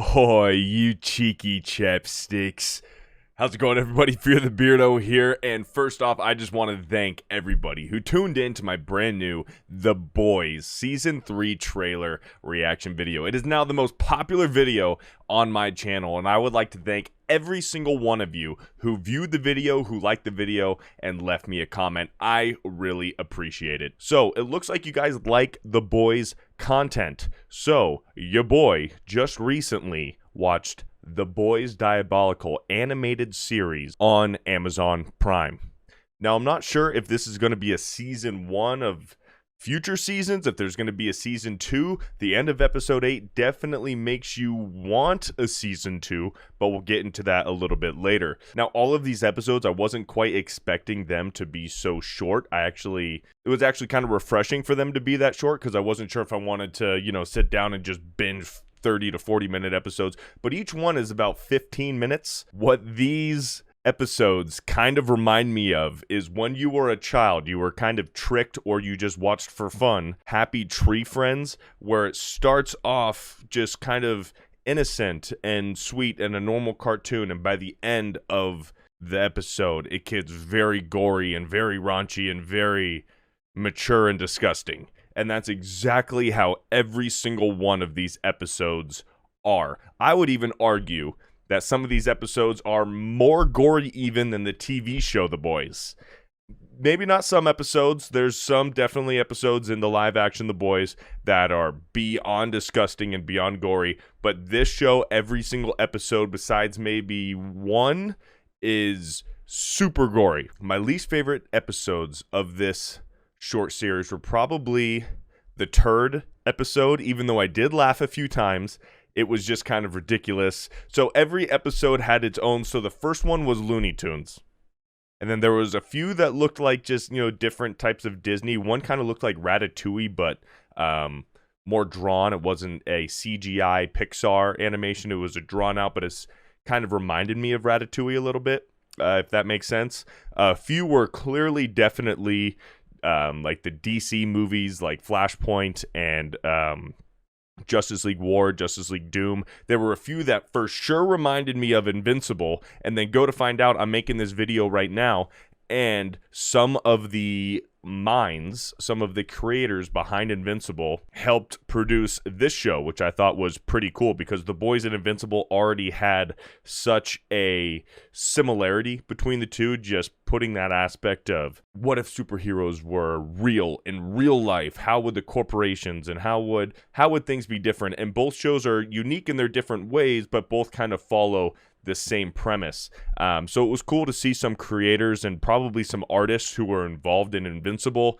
Ahoy, you cheeky chapsticks. How's it going, everybody? FearTheBeardo here, and first off, I just want to thank everybody who tuned in to my brand new The Boys Season 3 trailer reaction video. It is now the most popular video on my channel, and I would like to thank every single one of you who viewed the video, who liked the video, and left me a comment. I really appreciate it. So, it looks like you guys like The Boys content. So, your boy just recently watched The Boys Diabolical animated series on Amazon Prime. Now, I'm not sure if this is going to be a season 1 of future seasons, if there's going to be a season 2. The end of episode 8 definitely makes you want a season 2, but we'll get into that a little bit later. Now, all of these episodes, I wasn't quite expecting them to be so short. It was actually kind of refreshing for them to be that short, because I wasn't sure if I wanted to, sit down and just binge 30 to 40 minute episodes, but each one is about 15 minutes. What these episodes kind of remind me of is when you were a child, you were kind of tricked, or you just watched for fun Happy Tree Friends, where it starts off just kind of innocent and sweet and a normal cartoon, and by the end of the episode it gets very gory and very raunchy and very mature and disgusting. And that's exactly how every single one of these episodes are. I would even argue that some of these episodes are more gory even than the TV show The Boys. Maybe not some episodes. There's some definitely episodes in the live action The Boys that are beyond disgusting and beyond gory. But this show, every single episode besides maybe one, is super gory. My least favorite episodes of this short series were probably the turd episode. Even though I did laugh a few times, it was just kind of ridiculous. So every episode had its own. So the first one was Looney Tunes, and then there was a few that looked like just different types of Disney. One kind of looked like Ratatouille, but more drawn. It wasn't a CGI Pixar animation. It was a drawn out, but it's kind of reminded me of Ratatouille a little bit, if that makes sense. A few were clearly definitely like the DC movies, like Flashpoint and Justice League War, Justice League Doom. There were a few that for sure reminded me of Invincible, and then go to find out I'm making this video right now, and some of the minds, some of the creators behind Invincible helped produce this show, which I thought was pretty cool, because The Boys and Invincible already had such a similarity between the two, just putting that aspect of what if superheroes were real in real life? How would the corporations and how would things be different? And both shows are unique in their different ways, but both kind of follow the same premise. So it was cool to see some creators and probably some artists who were involved in Invincible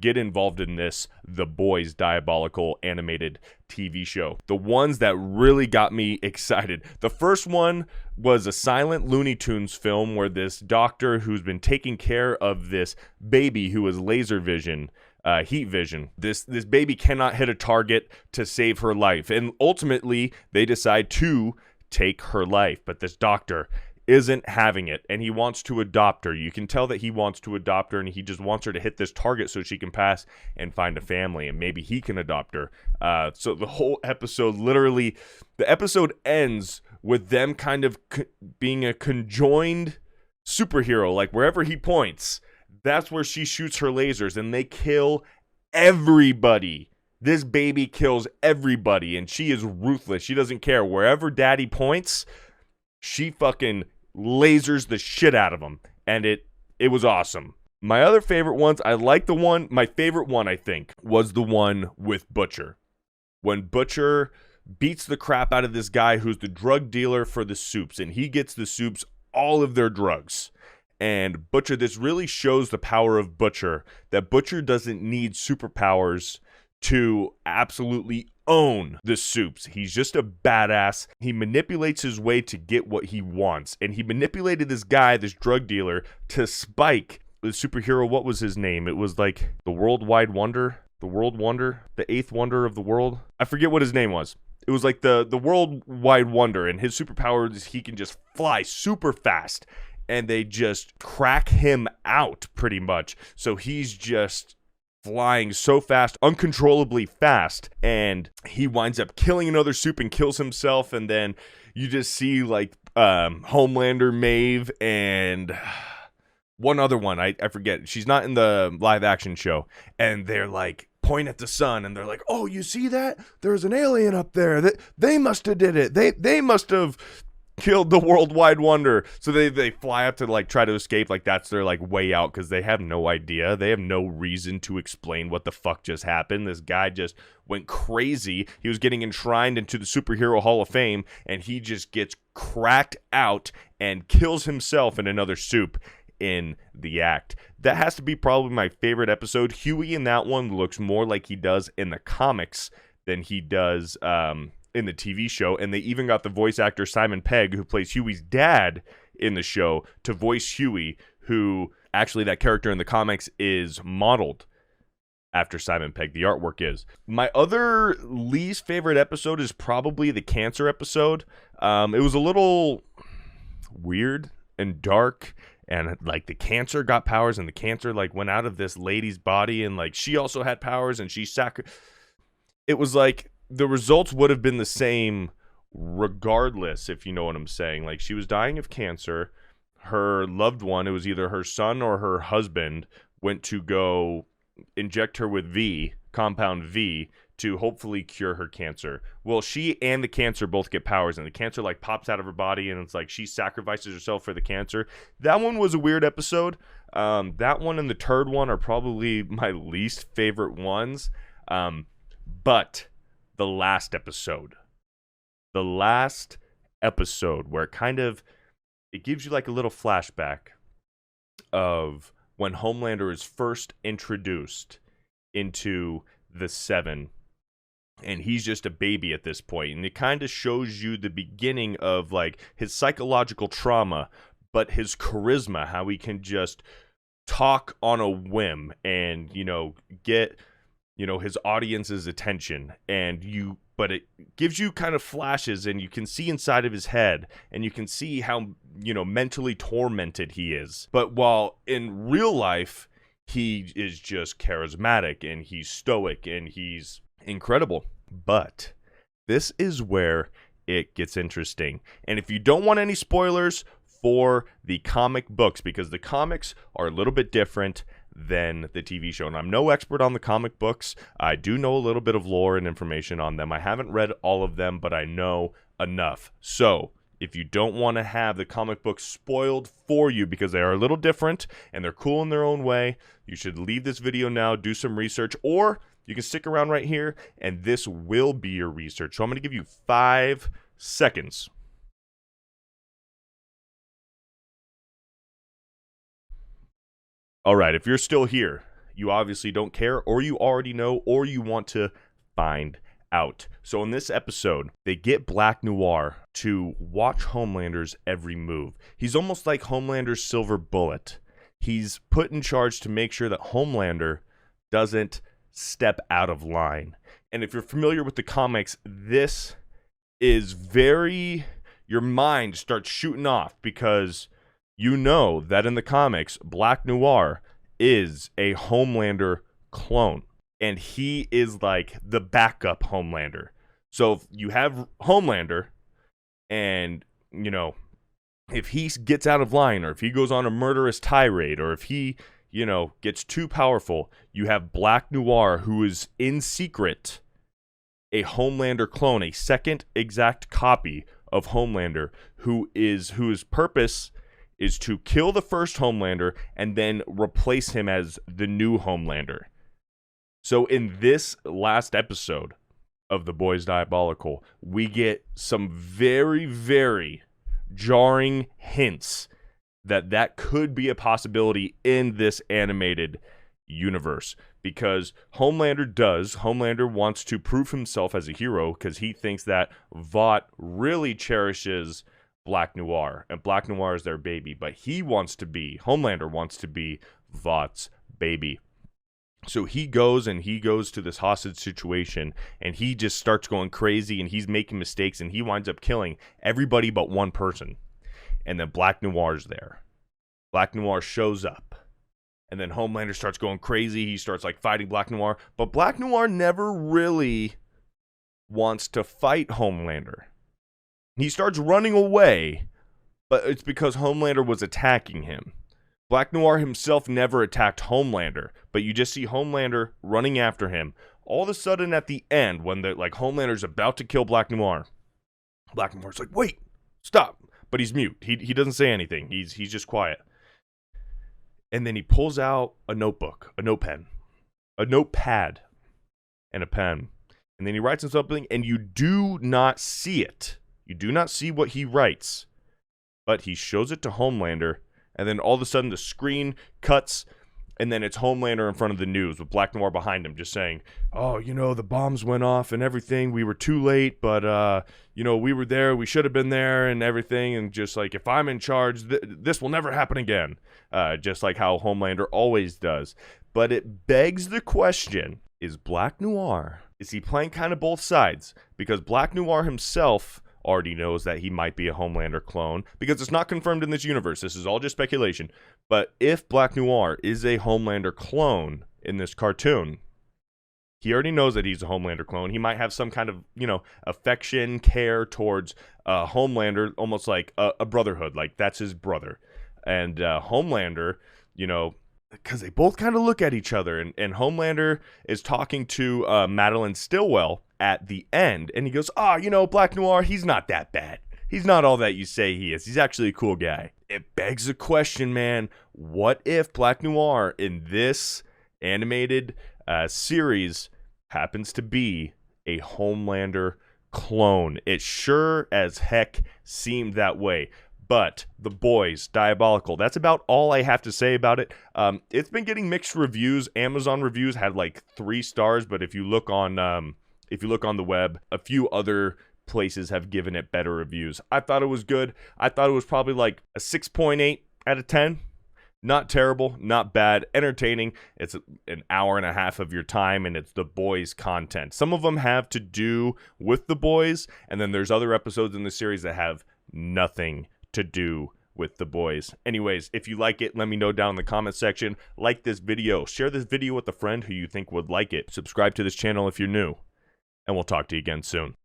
get involved in this The Boys Diabolical animated TV show. The ones that really got me excited. The first one was a silent Looney Tunes film where this doctor who's been taking care of this baby who has laser vision, heat vision. This baby cannot hit a target to save her life, and ultimately they decide to take her life, but this doctor isn't having it, and he wants to adopt her. You can tell that he wants to adopt her, and he just wants her to hit this target so she can pass and find a family, and maybe he can adopt her. So the whole episode, literally, the episode ends with them kind of being a conjoined superhero. Like wherever he points, that's where she shoots her lasers, and they kill everybody. This baby kills everybody, and she is ruthless. She doesn't care. Wherever daddy points, she fucking lasers the shit out of him, and it was awesome. My other favorite ones, my favorite one, I think, was the one with Butcher. When Butcher beats the crap out of this guy who's the drug dealer for the Soups, and he gets the Soups all of their drugs. And Butcher, this really shows the power of Butcher, that Butcher doesn't need superpowers to absolutely own the Soups. He's just a badass. He manipulates his way to get what he wants. And he manipulated this guy, this drug dealer, to spike the superhero. What was his name? It was like the Worldwide Wonder, the World Wonder, the eighth wonder of the world. I forget what his name was. It was like the Worldwide Wonder, and his superpower is he can just fly super fast. And they just crack him out pretty much. So he's just flying so fast, uncontrollably fast, and he winds up killing another soup and kills himself. And then you just see like Homelander, Maeve, and one other one, I forget. She's not in the live action show, and they're like point at the sun, and they're like, "Oh, you see that? There's an alien up there. They must have did it. They must have killed the worldwide wonder." So they fly up to like try to escape, like that's their like way out, because they have no idea. They have no reason to explain what the fuck just happened. This guy just went crazy. He was getting enshrined into the Superhero Hall of Fame, and he just gets cracked out and kills himself in another soup in the act. That has to be probably my favorite episode. Huey in that one looks more like he does in the comics than he does in the TV show, and they even got the voice actor Simon Pegg, who plays Huey's dad in the show, to voice Huey, who actually that character in the comics is modeled after Simon Pegg. The artwork is. My other least favorite episode is probably the cancer episode. It was a little weird and dark, and like the cancer got powers, and the cancer like went out of this lady's body, and like she also had powers, and it was like the results would have been the same regardless, if you know what I'm saying. Like, she was dying of cancer. Her loved one, it was either her son or her husband, went to go inject her with compound V, to hopefully cure her cancer. Well, she and the cancer both get powers, and the cancer like pops out of her body, and it's like she sacrifices herself for the cancer. That one was a weird episode. That one and the turd one are probably my least favorite ones. But the last episode where it gives you like a little flashback of when Homelander is first introduced into the Seven, and he's just a baby at this point, and it kind of shows you the beginning of like his psychological trauma, but his charisma, how he can just talk on a whim and, get his audience's attention, but it gives you kind of flashes, and you can see inside of his head, and you can see how, mentally tormented he is. But while in real life, he is just charismatic, and he's stoic, and he's incredible. But this is where it gets interesting. And if you don't want any spoilers for the comic books, because the comics are a little bit different than the TV show, and I'm no expert on the comic books. I do know a little bit of lore and information on them. I haven't read all of them, but I know enough. So if you don't want to have the comic books spoiled for you, because they are a little different and they're cool in their own way, you should leave this video now, do some research, or you can stick around right here and this will be your research. So I'm going to give you 5 seconds. All right, if you're still here, you obviously don't care, or you already know, or you want to find out. So in this episode, they get Black Noir to watch Homelander's every move. He's almost like Homelander's silver bullet. He's put in charge to make sure that Homelander doesn't step out of line. And if you're familiar with the comics, this is your mind starts shooting off, because you know that in the comics, Black Noir is a Homelander clone, and he is like the backup Homelander. So if you have Homelander, and, if he gets out of line, or if he goes on a murderous tirade, or if he, gets too powerful, you have Black Noir, who is in secret a Homelander clone, a second exact copy of Homelander, whose purpose is to kill the first Homelander and then replace him as the new Homelander. So in this last episode of The Boys Diabolical, we get some very, very jarring hints that could be a possibility in this animated universe. Because Homelander wants to prove himself as a hero, because he thinks that Vought really cherishes Black Noir, and Black Noir is their baby, but Homelander wants to be Vought's baby. So he goes to this hostage situation, and he just starts going crazy, and he's making mistakes, and he winds up killing everybody but one person. And then Black Noir's there. Black Noir shows up, And then Homelander starts going crazy. He starts like fighting Black Noir. But Black Noir never really wants to fight Homelander. He starts running away, but it's because Homelander was attacking him. Black Noir himself never attacked Homelander, but you just see Homelander running after him. All of a sudden at the end, when Homelander's about to kill Black Noir's like, wait, stop. But he's mute. He doesn't say anything. He's just quiet. And then he pulls out a notebook, a notepad, and a pen. And then he writes in something, and you do not see it. You do not see what he writes. But he shows it to Homelander, and then all of a sudden the screen cuts, and then it's Homelander in front of the news with Black Noir behind him just saying, oh, the bombs went off and everything. We were too late, but, we were there. We should have been there and everything. And just like, if I'm in charge, this will never happen again. Just like how Homelander always does. But it begs the question, is Black Noir, is he playing kind of both sides? Because Black Noir himself already knows that he might be a Homelander clone, because it's not confirmed in this universe. This is all just speculation. But if Black Noir is a Homelander clone in this cartoon, he already knows that he's a Homelander clone. He might have some kind of, affection, care towards Homelander, almost like a brotherhood. Like, that's his brother. And Homelander, because they both kind of look at each other. And Homelander is talking to Madeline Stillwell at the end. And he goes, Black Noir, he's not that bad. He's not all that you say he is. He's actually a cool guy. It begs the question, man. What if Black Noir in this animated series happens to be a Homelander clone? It sure as heck seemed that way. But The Boys, Diabolical, that's about all I have to say about it. It's been getting mixed reviews. Amazon reviews had like 3 stars, but if you look on the web, a few other places have given it better reviews. I thought it was good. I thought it was probably like a 6.8 out of 10. Not terrible, not bad, entertaining. It's an hour and a half of your time, and it's The Boys content. Some of them have to do with The Boys, and then there's other episodes in the series that have nothing to do with The Boys. Anyways, if you like it, let me know down in the comment section. Like this video. Share this video with a friend who you think would like it. Subscribe to this channel if you're new. And we'll talk to you again soon.